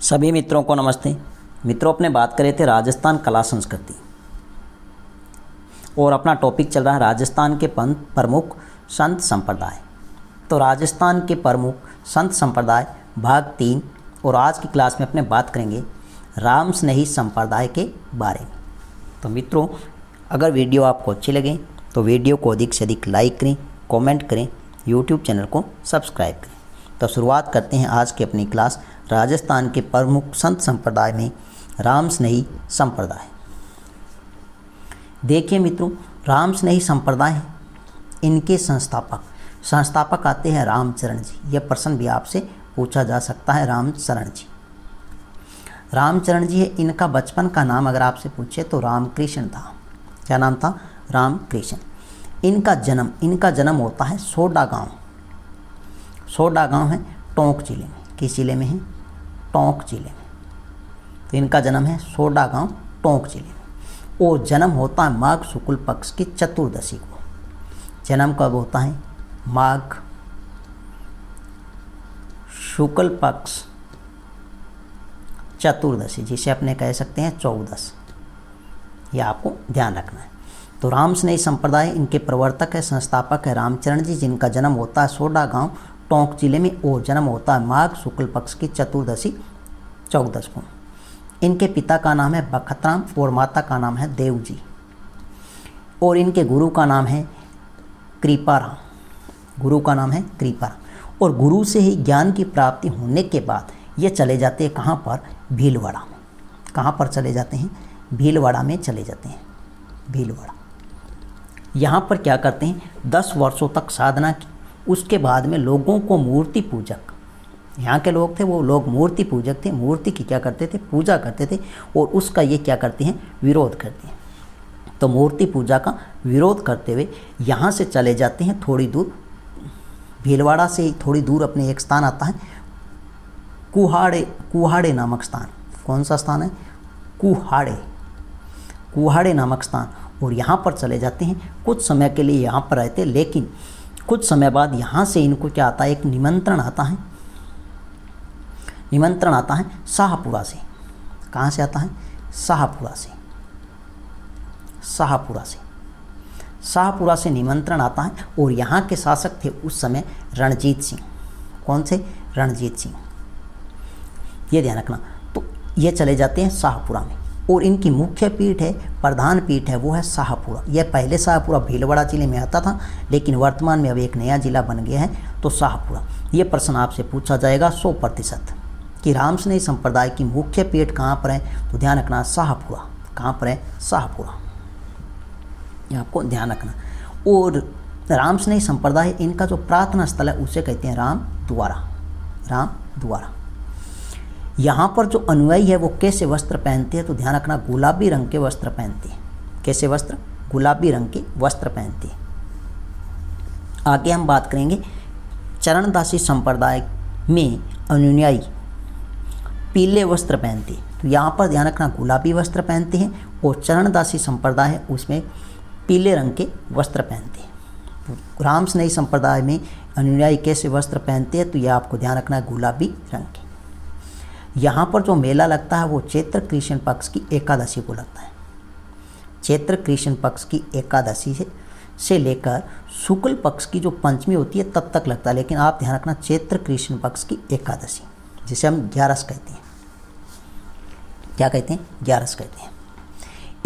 सभी मित्रों को नमस्ते। मित्रों, अपने बात कर रहे थे राजस्थान कला संस्कृति और अपना टॉपिक चल रहा है राजस्थान के प्रमुख संत संप्रदाय। तो राजस्थान के प्रमुख संत संप्रदाय भाग 3 और आज की क्लास में अपने बात करेंगे राम स्नेही संप्रदाय के बारे में। तो मित्रों, अगर वीडियो आपको अच्छी लगे तो वीडियो को अधिक से अधिक लाइक करें, कमेंट करें, यूट्यूब चैनल को सब्सक्राइब करें। तो शुरुआत करते हैं आज की अपनी क्लास राजस्थान के प्रमुख संत संप्रदाय में राम स्नेही संप्रदाय। देखिए मित्रों, राम स्नेही संप्रदाय इनके संस्थापक आते हैं रामचरण जी। यह प्रश्न भी आपसे पूछा जा सकता है। रामचरण जी है। इनका बचपन का नाम अगर आपसे पूछे तो रामकृष्ण था। क्या नाम था? रामकृष्ण। इनका जन्म होता है सोडा गांव है टोंक जिले में। किस जिले में है? टोंक जिले में। तो इनका जन्म है सोडा गांव टोंक जिले में और जन्म होता है माघ शुक्ल पक्ष की चतुर्दशी को। जन्म कब होता है? माघ शुक्ल पक्ष चतुर्दशी, जिसे अपने कह सकते हैं 14। यह आपको ध्यान रखना है। तो राम स्नेही संप्रदाय इनके प्रवर्तक है, संस्थापक है रामचरण जी, जिनका जन्म होता है सोडा गांव टोंक जिले में और जन्म होता है माघ शुक्ल पक्ष की चतुर्दशी 14 को। इनके पिता का नाम है बखतराम और माता का नाम है देवजी और इनके गुरु का नाम है कृपाराम। और गुरु से ही ज्ञान की प्राप्ति होने के बाद ये चले जाते हैं कहाँ पर? भीलवाड़ा में। कहाँ पर चले जाते हैं? भीलवाड़ा में चले जाते हैं। भीलवाड़ा यहाँ पर क्या करते हैं? 10 वर्षों तक साधना की। उसके बाद में लोगों को मूर्ति पूजक, यहाँ के लोग थे वो लोग मूर्ति पूजक थे। मूर्ति की क्या करते थे? पूजा करते थे और उसका ये क्या करते हैं? विरोध करते हैं। तो मूर्ति पूजा का विरोध करते हुए यहाँ से चले जाते हैं थोड़ी दूर। भीलवाड़ा से थोड़ी दूर अपने एक स्थान आता है कुहाड़े नामक स्थान। कौन सा स्थान है? कुहाड़े नामक स्थान। और यहाँ पर चले जाते हैं। कुछ समय के लिए यहाँ पर रहते, लेकिन कुछ समय बाद यहाँ से इनको क्या आता है? एक निमंत्रण आता है शाहपुरा से। कहाँ से आता है? शाहपुरा से निमंत्रण आता है और यहाँ के शासक थे उस समय रणजीत सिंह। कौन से? रणजीत सिंह। ये ध्यान रखना। तो ये चले जाते हैं शाहपुरा में और इनकी मुख्य पीठ है, प्रधान पीठ है, वो है शाहपुरा। यह पहले शाहपुरा भीलवाड़ा जिले में आता था, लेकिन वर्तमान में अब एक नया जिला बन गया है, तो शाहपुरा। ये प्रश्न आपसे पूछा जाएगा 100% कि राम स्नेही संप्रदाय की मुख्य पीठ कहाँ पर है? तो ध्यान रखना, शाहपुरा। कहाँ पर है? शाहपुरा। ये आपको ध्यान रखना। और राम स्नेही संप्रदाय इनका जो प्रार्थना स्थल है उसे कहते हैं राम द्वारा। यहाँ पर जो अनुयायी है वो कैसे वस्त्र पहनते हैं? तो ध्यान रखना, गुलाबी रंग के वस्त्र पहनते हैं। कैसे वस्त्र? गुलाबी रंग के वस्त्र पहनते हैं। आगे हम बात करेंगे चरणदासी संप्रदाय में अनुयायी पीले वस्त्र पहनते हैं। तो यहाँ पर ध्यान रखना, गुलाबी वस्त्र पहनते हैं और चरणदासी संप्रदाय है उसमें पीले रंग के वस्त्र पहनते हैं। तो राम स्नेही संप्रदाय में अनुयायी कैसे वस्त्र पहनते हैं? तो यह आपको ध्यान रखना है, गुलाबी रंग के। यहाँ पर जो मेला लगता है वो चैत्र कृष्ण पक्ष की एकादशी को लगता है। चैत्र कृष्ण पक्ष की एकादशी से लेकर शुक्ल पक्ष की जो पंचमी होती है तब तक लगता है, लेकिन आप ध्यान रखना चैत्र कृष्ण पक्ष की एकादशी, जिसे हम 11 कहते हैं। क्या कहते हैं? 11 कहते हैं।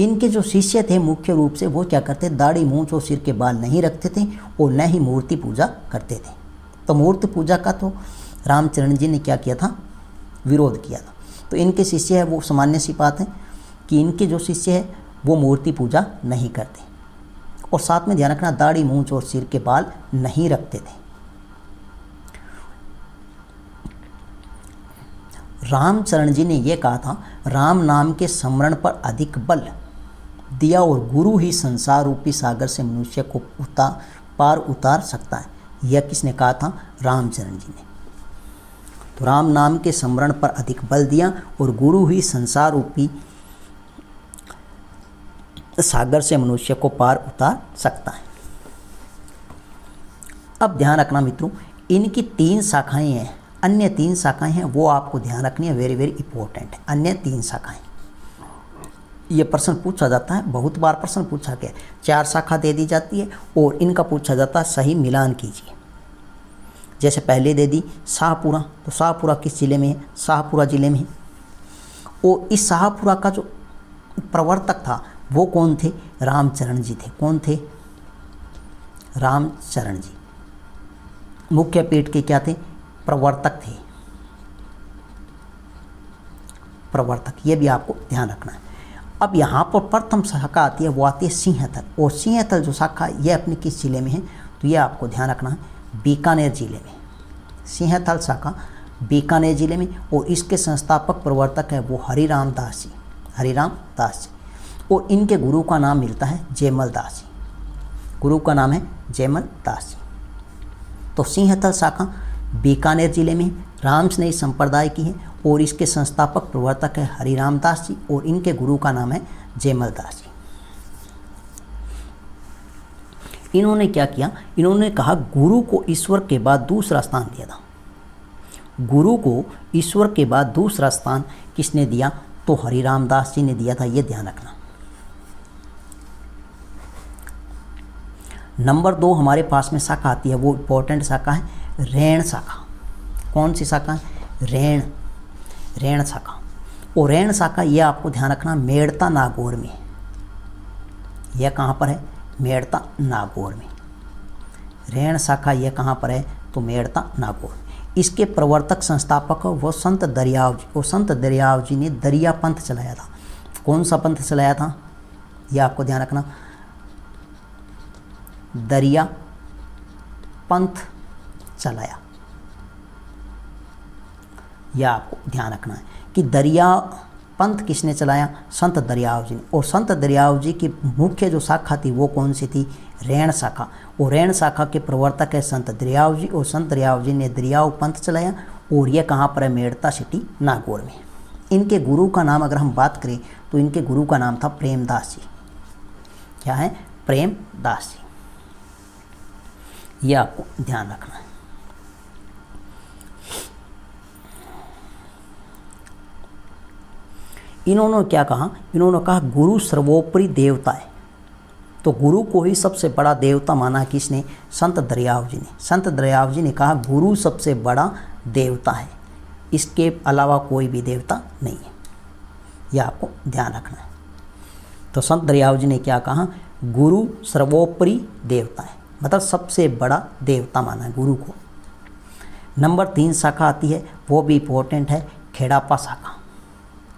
इनके जो शिष्य थे मुख्य रूप से वो क्या करते? दाढ़ी, मूंछ और सिर के बाल नहीं रखते थे और न ही मूर्ति पूजा करते थे। तो मूर्ति पूजा का तो रामचरण जी ने क्या किया था? विरोध किया था। तो इनके शिष्य है वो सामान्य सी बात है कि इनके जो शिष्य है वो मूर्ति पूजा नहीं करते और साथ में ध्यान रखना दाढ़ी, मूंछ और सिर के बाल नहीं रखते थे। रामचरण जी ने यह कहा था, राम नाम के स्मरण पर अधिक बल दिया और गुरु ही संसार रूपी सागर से मनुष्य को पार उतार सकता है। यह किसने कहा था? रामचरण जी ने। तो राम नाम के स्मरण पर अधिक बल दिया और गुरु ही संसार रूपी सागर से मनुष्य को पार उतार सकता है। अब ध्यान रखना मित्रों, इनकी 3 शाखाएं हैं अन्य 3 शाखाएं हैं वो आपको ध्यान रखनी है, वेरी वेरी इंपॉर्टेंट है। अन्य 3 शाखाएं, ये प्रश्न पूछा जाता है, बहुत बार प्रश्न पूछा गया। 4 शाखा दे दी जाती है और इनका पूछा जाता है सही मिलान कीजिए। जैसे पहले दे दी शाहपुरा, तो शाहपुरा किस ज़िले में है? शाहपुरा ज़िले में है। और इस शाहपुरा का जो प्रवर्तक था वो कौन थे? रामचरण जी थे। कौन थे? रामचरण जी मुख्य पीठ के क्या थे? प्रवर्तक थे। प्रवर्तक, ये भी आपको ध्यान रखना है। अब यहाँ पर प्रथम शाखा आती है, वो आती है सिंहथल। और सिंहथल जो शाखा ये अपने किस जिले में है? तो ये आपको ध्यान रखना है, बीकानेर जिले में। सिंहथल शाखा बीकानेर जिले में, और इसके संस्थापक प्रवर्तक है वो हरिराम दास जी। हरिराम दास जी। और इनके गुरु का नाम मिलता है जयमल दास जी। गुरु का नाम है जयमल दास जी। तो सिंहथल शाखा बीकानेर जिले में रामस्नेही संप्रदाय की है और इसके संस्थापक प्रवर्तक है हरिराम दास जी और इनके गुरु का नाम है जयमल दास जी। इन्होंने क्या किया? इन्होंने कहा गुरु को ईश्वर के बाद दूसरा स्थान दिया था। गुरु को ईश्वर के बाद दूसरा स्थान किसने दिया? तो हरिराम दास जी ने दिया था, ये ध्यान रखना। नंबर 2 हमारे पास में शाखा आती है, वो इंपॉर्टेंट शाखा है रैण शाखा। कौन सी शाखा है? रैण शाखा। और रैण शाखा ये आपको ध्यान रखना मेड़ता नागौर में। यह कहाँ पर है? मेड़ता नागौर में। रैण शाखा यह कहाँ पर है? तो मेड़ता नागौर। इसके प्रवर्तक संस्थापक वो संत दरियाव जी। और संत दरियाव जी ने दरिया पंथ चलाया था। कौन सा पंथ चलाया था? यह आपको ध्यान रखना, दरिया पंथ चलाया। यह आपको ध्यान रखना है कि दरिया पंथ किसने चलाया? संत दरियाव जी ने। और संत दरियाव जी की मुख्य जो शाखा थी वो कौन सी थी? रैण शाखा। और रैण शाखा के प्रवर्तक है संत दरियाव जी और संत दरियाव जी ने दरियाव पंथ चलाया और ये कहाँ पर है? मेड़ता सिटी नागौर में। इनके गुरु का नाम अगर हम बात करें तो इनके गुरु का नाम था प्रेमदास जी। क्या है? प्रेमदास जी। यह आपको ध्यान रखना है। इन्होंने क्या कहा? इन्होंने कहा गुरु सर्वोपरि देवता है। तो गुरु को ही सबसे बड़ा देवता माना किसने? संत दरियाव जी ने। संत दरियाव जी ने कहा गुरु सबसे बड़ा देवता है, इसके अलावा कोई भी देवता नहीं है। यह आपको ध्यान रखना है। तो संत दरियाव जी ने क्या कहा? गुरु सर्वोपरि देवता है, मतलब सबसे बड़ा देवता माना है गुरु को। नंबर 3 शाखा आती है, वो भी इंपॉर्टेंट है, खेड़ापा शाखा।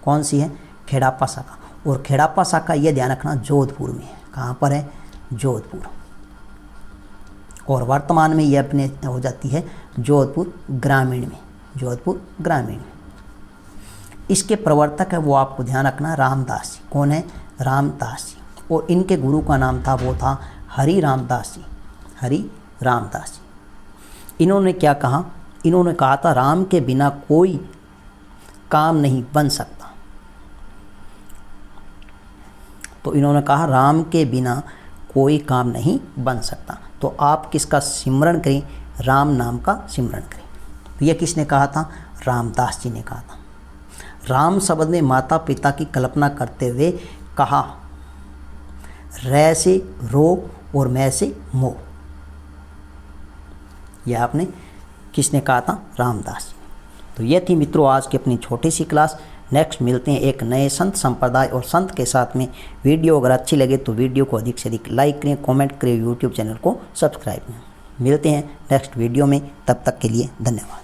कौन सी है? खेड़ापा शाखा। और खेड़ापा शाखा ये ध्यान रखना जोधपुर में है। कहाँ पर है? जोधपुर। और वर्तमान में ये अपने हो जाती है जोधपुर ग्रामीण में। जोधपुर ग्रामीण में। इसके प्रवर्तक है वो आपको ध्यान रखना रामदास जी। कौन है? रामदास जी। और इनके गुरु का नाम था वो था हरि रामदास जी। हरि रामदास जी। इन्होंने क्या कहा? इन्होंने कहा था राम के बिना कोई काम नहीं बन सकता। तो इन्होंने कहा राम के बिना कोई काम नहीं बन सकता। तो आप किसका सिमरन करें? राम नाम का सिमरन करें। तो यह किसने कहा था? रामदास जी ने कहा था। राम शब्द में माता पिता की कल्पना करते हुए कहा रै से रो और मैं से मो। यह आपने किसने कहा था? रामदास जी। तो यह थी मित्रों आज की अपनी छोटी सी क्लास। नेक्स्ट मिलते हैं एक नए संत संप्रदाय और संत के साथ में। वीडियो अगर अच्छी लगे तो वीडियो को अधिक से अधिक लाइक करें, कमेंट करें, यूट्यूब चैनल को सब्सक्राइब करें। मिलते हैं नेक्स्ट वीडियो में, तब तक के लिए धन्यवाद।